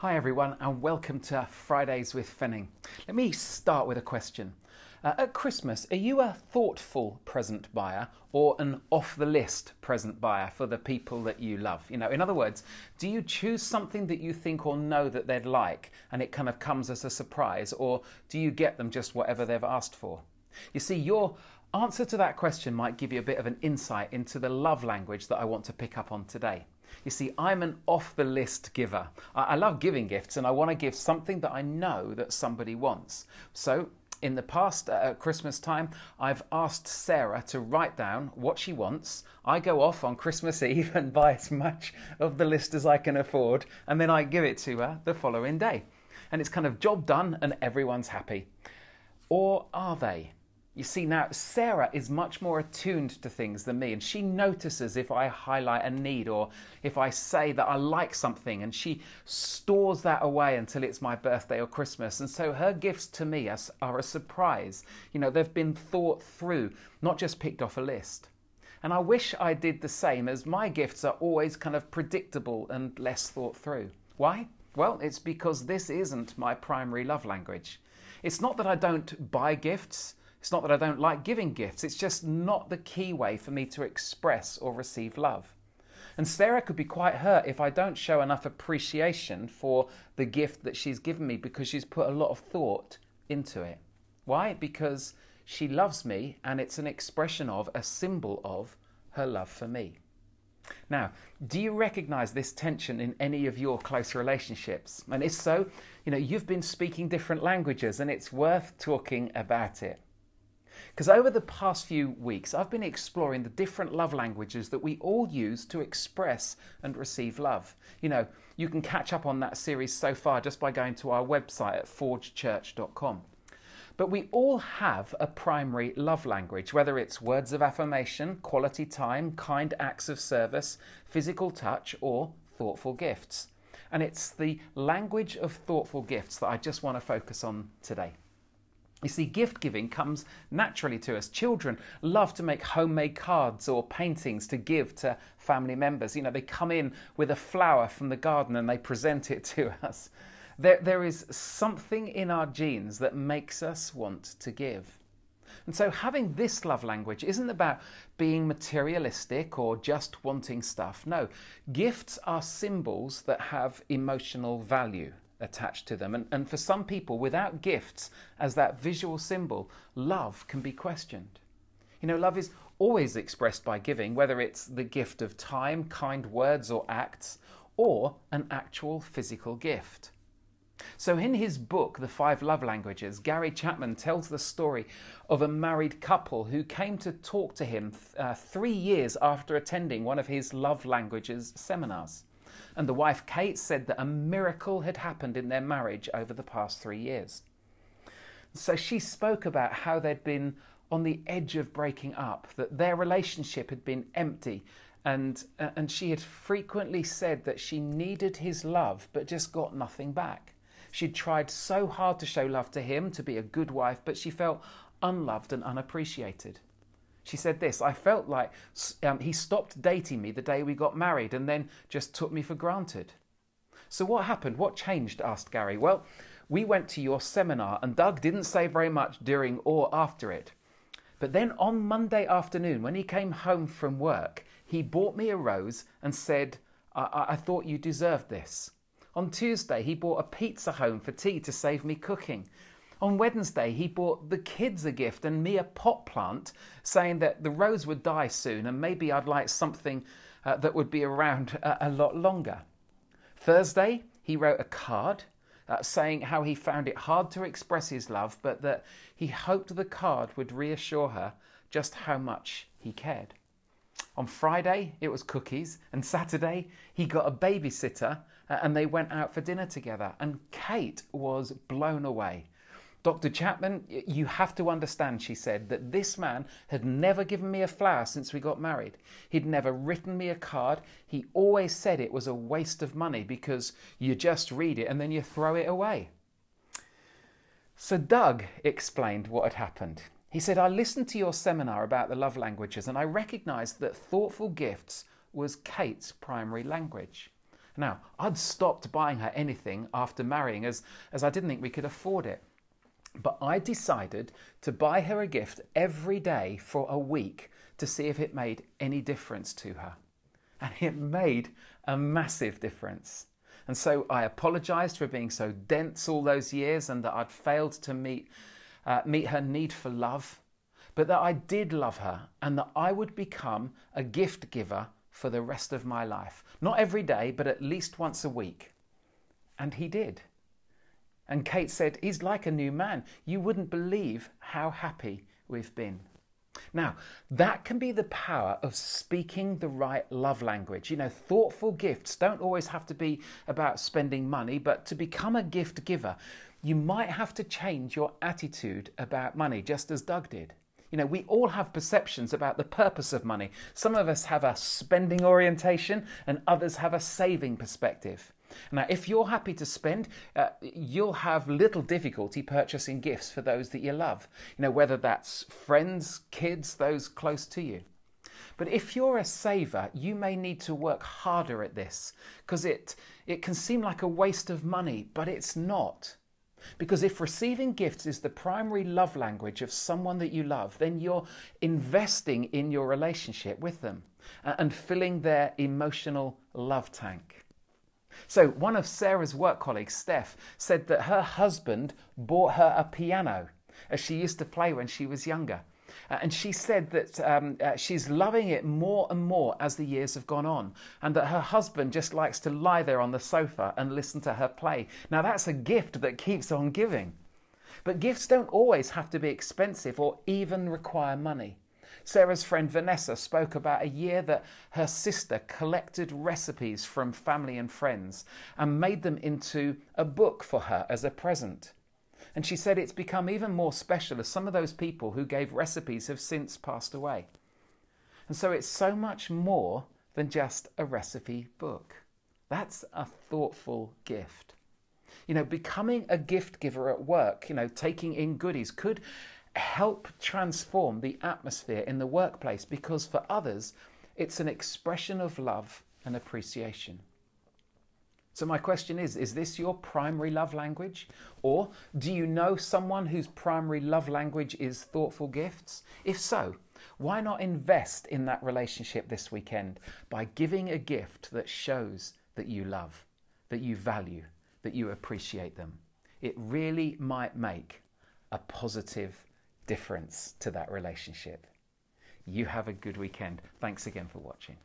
Hi everyone and welcome to Fridays with Fenning. Let me start with a question. At Christmas, are you a thoughtful present buyer or an off-the-list present buyer for the people that you love? In other words, do you choose something that you think or know that they'd like and it kind of comes as a surprise, or do you get them just whatever they've asked for? You see, your answer to that question might give you a bit of an insight into the love language that I want to pick up on today. You see, I'm an off-the-list giver. I love giving gifts and I want to give something that I know that somebody wants. So in the past, at Christmas time, I've asked Sarah to write down what she wants. I go off on Christmas Eve and buy as much of the list as I can afford, and then I give it to her the following day. And it's kind of job done and everyone's happy. Or are they? You see, now Sarah is much more attuned to things than me, and she notices if I highlight a need or if I say that I like something, and she stores that away until it's my birthday or Christmas. And so her gifts to me are a surprise. They've been thought through, not just picked off a list. And I wish I did the same, as my gifts are always kind of predictable and less thought through. Why? Well, it's because this isn't my primary love language. It's not that I don't buy gifts. It's not that I don't like giving gifts, it's just not the key way for me to express or receive love. And Sarah could be quite hurt if I don't show enough appreciation for the gift that she's given me, because she's put a lot of thought into it. Why? Because she loves me and it's an expression of, a symbol of, her love for me. Now, do you recognize this tension in any of your close relationships? And if so, you've been speaking different languages and it's worth talking about it. Because over the past few weeks, I've been exploring the different love languages that we all use to express and receive love. You can catch up on that series so far just by going to our website at forgechurch.com. But we all have a primary love language, whether it's words of affirmation, quality time, kind acts of service, physical touch, or thoughtful gifts. And it's the language of thoughtful gifts that I just want to focus on today. You see, gift giving comes naturally to us. Children love to make homemade cards or paintings to give to family members. They come in with a flower from the garden and they present it to us. There is something in our genes that makes us want to give. And so having this love language isn't about being materialistic or just wanting stuff. No, gifts are symbols that have emotional value attached to them. And for some people, without gifts as that visual symbol, love can be questioned. Love is always expressed by giving, whether it's the gift of time, kind words or acts, or an actual physical gift. So in his book, The 5 Love Languages, Gary Chapman tells the story of a married couple who came to talk to him 3 years after attending one of his love languages seminars. And the wife, Kate, said that a miracle had happened in their marriage over the past 3 years. So she spoke about how they'd been on the edge of breaking up, that their relationship had been empty, and she had frequently said that she needed his love but just got nothing back. She'd tried so hard to show love to him, to be a good wife, but she felt unloved and unappreciated. She said this: I felt like he stopped dating me the day we got married and then just took me for granted. So what happened? What changed? Asked Gary. Well, we went to your seminar and Doug didn't say very much during or after it. But then on Monday afternoon, when he came home from work, he bought me a rose and said, I thought you deserved this. On Tuesday, he brought a pizza home for tea to save me cooking. On Wednesday, he bought the kids a gift and me a pot plant, saying that the rose would die soon and maybe I'd like something that would be around a lot longer. Thursday, he wrote a card saying how he found it hard to express his love, but that he hoped the card would reassure her just how much he cared. On Friday, it was cookies, and Saturday, he got a babysitter and they went out for dinner together, and Kate was blown away. Dr. Chapman, you have to understand, she said, that this man had never given me a flower since we got married. He'd never written me a card. He always said it was a waste of money because you just read it and then you throw it away. So Doug explained what had happened. He said, I listened to your seminar about the love languages and I recognised that thoughtful gifts was Kate's primary language. Now, I'd stopped buying her anything after marrying as I didn't think we could afford it. But I decided to buy her a gift every day for a week to see if it made any difference to her. And it made a massive difference. And so I apologised for being so dense all those years and that I'd failed to meet her need for love, but that I did love her and that I would become a gift giver for the rest of my life. Not every day, but at least once a week. And he did. And Kate said, he's like a new man. You wouldn't believe how happy we've been. Now, that can be the power of speaking the right love language. You know, thoughtful gifts don't always have to be about spending money, but to become a gift giver, you might have to change your attitude about money, just as Doug did. You know, we all have perceptions about the purpose of money. Some of us have a spending orientation and others have a saving perspective. Now, if you're happy to spend, you'll have little difficulty purchasing gifts for those that you love. You know, whether that's friends, kids, those close to you. But if you're a saver, you may need to work harder at this because it can seem like a waste of money, but it's not. Because if receiving gifts is the primary love language of someone that you love, then you're investing in your relationship with them and filling their emotional love tank. So one of Sarah's work colleagues, Steph, said that her husband bought her a piano as she used to play when she was younger. And she said that she's loving it more and more as the years have gone on, and that her husband just likes to lie there on the sofa and listen to her play. Now that's a gift that keeps on giving. But gifts don't always have to be expensive or even require money. Sarah's friend Vanessa spoke about a year that her sister collected recipes from family and friends and made them into a book for her as a present. And she said it's become even more special as some of those people who gave recipes have since passed away. And so it's so much more than just a recipe book. That's a thoughtful gift. You know, becoming a gift giver at work, you know, taking in goodies could help transform the atmosphere in the workplace because for others, it's an expression of love and appreciation. So my question is this your primary love language? Or do you know someone whose primary love language is thoughtful gifts? If so, why not invest in that relationship this weekend by giving a gift that shows that you love, that you value, that you appreciate them? It really might make a positive difference to that relationship. You have a good weekend. Thanks again for watching.